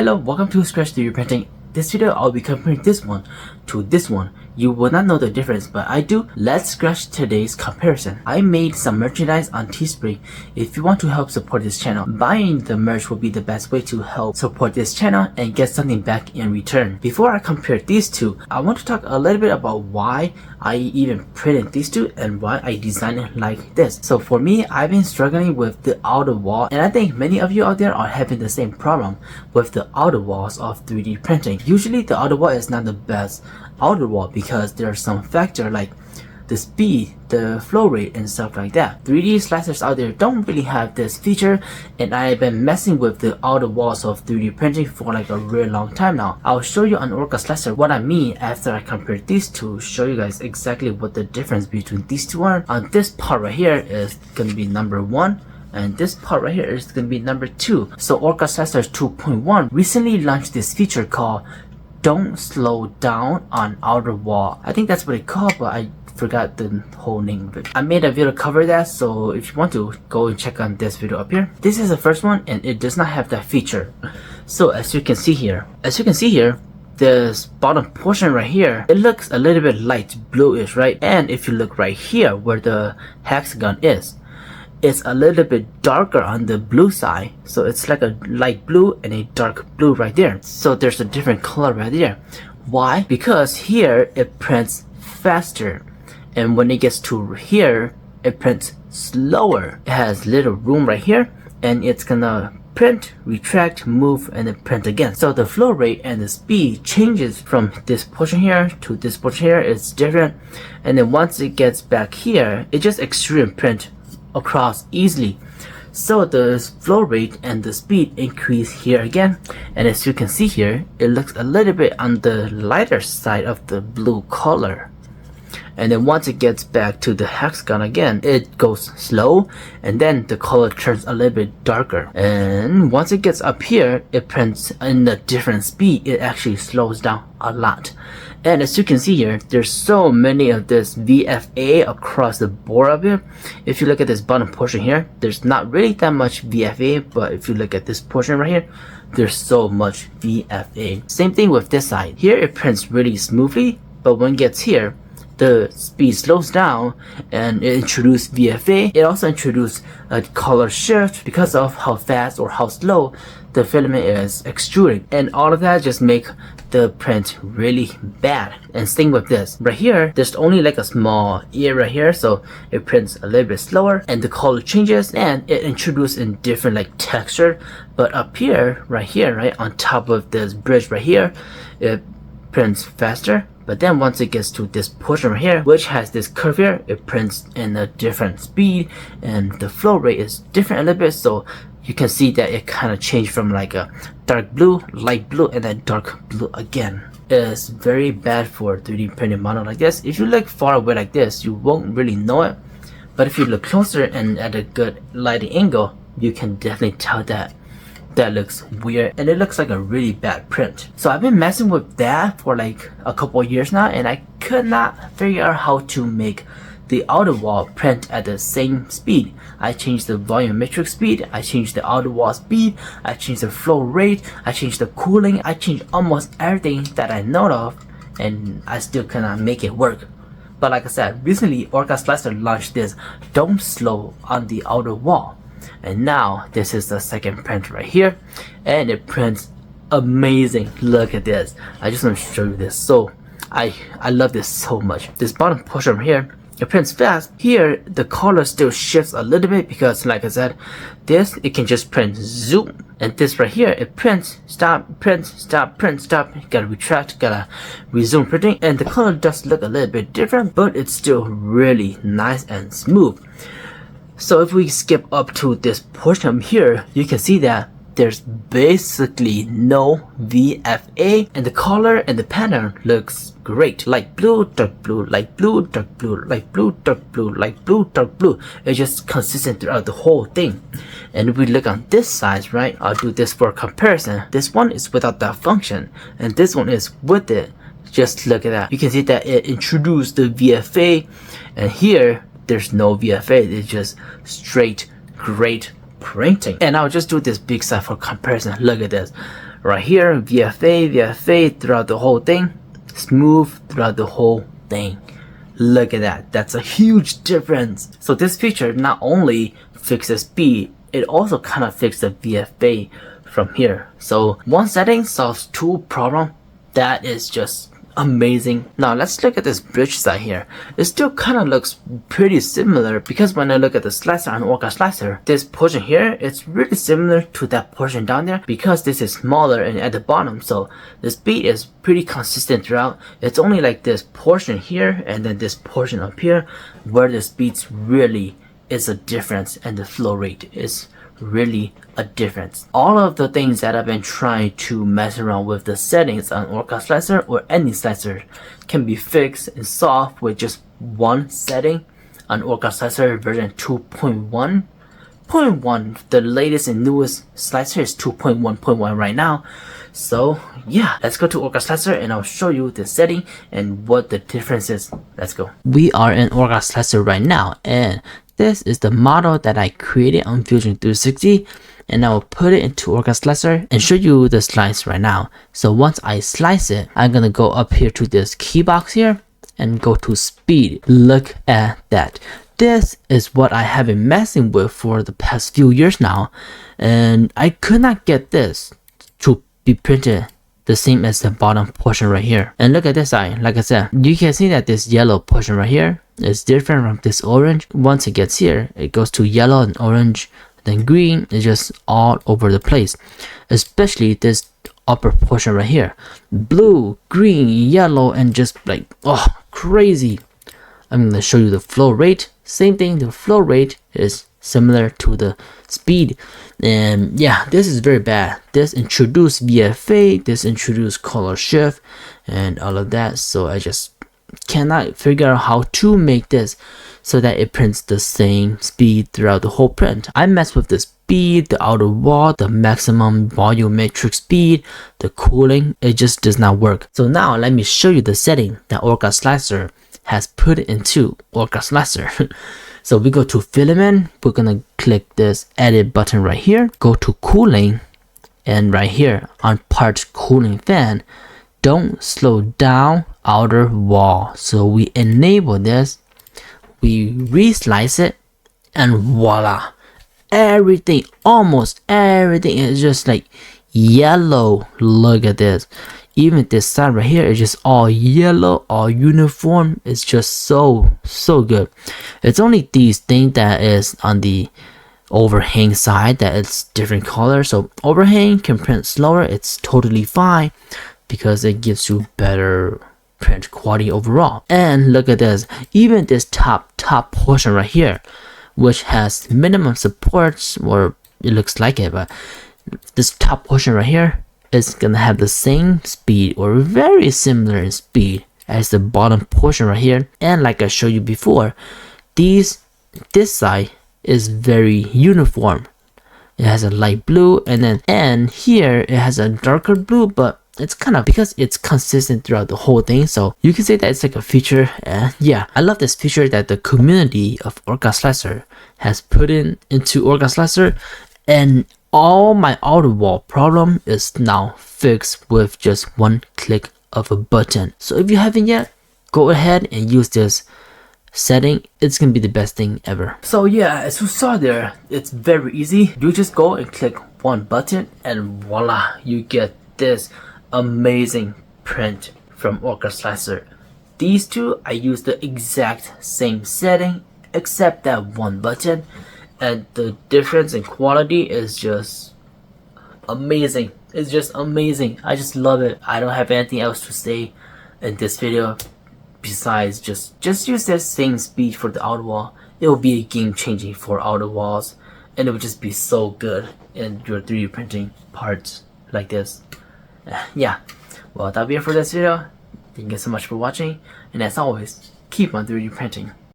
Hello, welcome to Scratch 3D Printing. This video I'll be comparing this one to this one. You will not know the difference, but I do. Let's scratch today's comparison. I made some merchandise on Teespring. If you want to help support this channel, buying the merch will be the best way to help support this channel and get something back in return. Before I compare these two, I want to talk a little bit about why I even printed these two and why I designed it like this. So for me, I've been struggling with the outer wall, and I think many of you out there are having the same problem with the outer walls of 3D printing. Usually the outer wall is not the best outer wall because there are some factor like the speed, the flow rate, and stuff like that. 3D slicers out there don't really have this feature, and I've been messing with the outer walls of 3D printing for like a really long time now. I'll show you on OrcaSlicer what I mean after I compare these two, show you guys exactly what the difference between these two are. On this part right here is gonna be number 1, and this part right here is going to be number 2. So OrcaSlicer 2.1 recently launched this feature called Don't Slow Down on Outer Wall. I think that's what it called, but I forgot the whole name of it. I made a video to cover that, so if you want to, go and check on this video up here. This is the first one, and it does not have that feature. So as you can see here, this bottom portion right here, it looks a little bit light bluish, right? And if you look right here where the hexagon is, it's a little bit darker on the blue side, so it's like a light blue and a dark blue right there. So there's a different color right there. Why? Because here it prints faster, and when it gets to here it prints slower. It has little room right here, and it's gonna print, retract, move, and then print again. So the flow rate and the speed changes from this portion here to this portion here. It's different, and then once it gets back here, it just extrude print across easily. So the flow rate and the speed increase here again, and as you can see here, it looks a little bit on the lighter side of the blue color. And then once it gets back to the hexagon again, it goes slow, and then the color turns a little bit darker. And once it gets up here, it prints in a different speed. It actually slows down a lot. And as you can see here, there's so many of this VFA across the board of it. If you look at this bottom portion here, there's not really that much VFA, but if you look at this portion right here, there's so much VFA. Same thing with this side. Here it prints really smoothly, but when it gets here, the speed slows down and it introduced VFA. It also introduced a color shift because of how fast or how slow the filament is extruding, and all of that just make the print really bad. And same with this right here, there's only like a small ear right here, so it prints a little bit slower and the color changes, and it introduced in different like texture. But up here, right on top of this bridge right here, it prints faster. But then once it gets to this portion right here, which has this curve here, it prints in a different speed, and the flow rate is different a little bit. So you can see that it kind of changed from like a dark blue, light blue, and then dark blue again. It's very bad for 3D printed model like this. If you look far away like this, you won't really know it. But if you look closer and at a good lighting angle, you can definitely tell that that looks weird, and it looks like a really bad print. So I've been messing with that for like a couple of years now, and I could not figure out how to make the outer wall print at the same speed. I changed the volumetric speed, I changed the outer wall speed, I changed the flow rate, I changed the cooling, I changed almost everything that I know of, and I still cannot make it work. But like I said, recently OrcaSlicer launched this Don't Slow on the outer wall. And now this is the second print right here, and it prints amazing. Look at this. I just want to show you this. So I love this so much. This bottom portion right here, it prints fast. Here the color still shifts a little bit because like I said, this it can just print zoom, and this right here it prints stop, print stop, print stop. You gotta retract, gotta resume printing, and the color does look a little bit different, but it's still really nice and smooth. So if we skip up to this portion here, you can see that there's basically no VFA, and the color and the pattern looks great. Light blue, dark blue, light blue, dark blue, light blue, dark blue, light blue, dark blue. It's just consistent throughout the whole thing. And if we look on this side, right, I'll do this for comparison. This one is without that function, and this one is with it. Just look at that. You can see that it introduced the VFA, and here there's no VFA. It's just straight great printing. And I'll just do this big side for comparison. Look at this. Right here, VFA throughout the whole thing, smooth throughout the whole thing. Look at that, that's a huge difference. So this feature not only fixes speed, it also kind of fixes the VFA from here. So one setting solves two problems. That is just amazing. Now let's look at this bridge side here. It still kind of looks pretty similar because when I look at the slicer on OrcaSlicer, this portion here, it's really similar to that portion down there because this is smaller and at the bottom, so the speed is pretty consistent throughout. It's only like this portion here and then this portion up here where the speeds really is a difference and the flow rate is really a difference. All of the things that I've been trying to mess around with the settings on OrcaSlicer or any slicer can be fixed and solved with just one setting on OrcaSlicer version 2.1.1. The latest and newest slicer is 2.1.1 right now. So yeah, let's go to OrcaSlicer and I'll show you the setting and what the difference is. Let's go. We are in OrcaSlicer right now, and this is the model that I created on Fusion 360, and I will put it into OrcaSlicer and show you the slice right now. So once I slice it, I'm gonna go up here to this key box here and go to speed. Look at that. This is what I have been messing with for the past few years now, and I could not get this to be printed the same as the bottom portion right here. And look at this side. Like I said, you can see that this yellow portion right here is different from this orange. Once it gets here, it goes to yellow and orange, then green. It's just all over the place, especially this upper portion right here. Blue, green, yellow, and just like, oh, crazy. I'm gonna show you the flow rate. Same thing, the flow rate is similar to the speed. And yeah, this is very bad. This introduced VFA, this introduced color shift and all of that, so I just cannot figure out how to make this so that it prints the same speed throughout the whole print. I messed with the speed, the outer wall, the maximum volume matrix speed, the cooling. It just does not work. So now let me show you the setting that OrcaSlicer has put into OrcaSlicer. So we go to Filament, we're gonna click this edit button right here, go to cooling, and right here on part cooling fan, don't slow down outer wall. So we enable this, we reslice it, and voila, everything, almost everything is just like yellow. Look at this. Even this side right here is just all yellow, all uniform. It's just so good. It's only these things that is on the overhang side that it's different color. So overhang can print slower. It's totally fine because it gives you better print quality overall. And look at this. Even this top portion right here, which has minimum supports, or it looks like it, but this top portion right here is gonna have the same speed or very similar in speed as the bottom portion right here. And like I showed you before, this side is very uniform. It has a light blue, and here it has a darker blue, but it's kind of because it's consistent throughout the whole thing, so you can say that it's like a feature. And yeah, I love this feature that the community of OrcaSlicer has put into OrcaSlicer, and all my outer wall problem is now fixed with just one click of a button. So if you haven't yet, go ahead and use this setting. It's gonna be the best thing ever. So yeah, as you saw there, it's very easy. You just go and click one button and voila, you get this amazing print from OrcaSlicer. These two, I use the exact same setting except that one button, and the difference in quality is just amazing. It's just amazing. I just love it. I don't have anything else to say in this video besides just use that same speed for the outer wall. It will be a game changing for outer walls, and it would just be so good in your 3D printing parts like this. Yeah, well, that'll be it for this video. Thank you so much for watching, and as always, keep on 3D printing.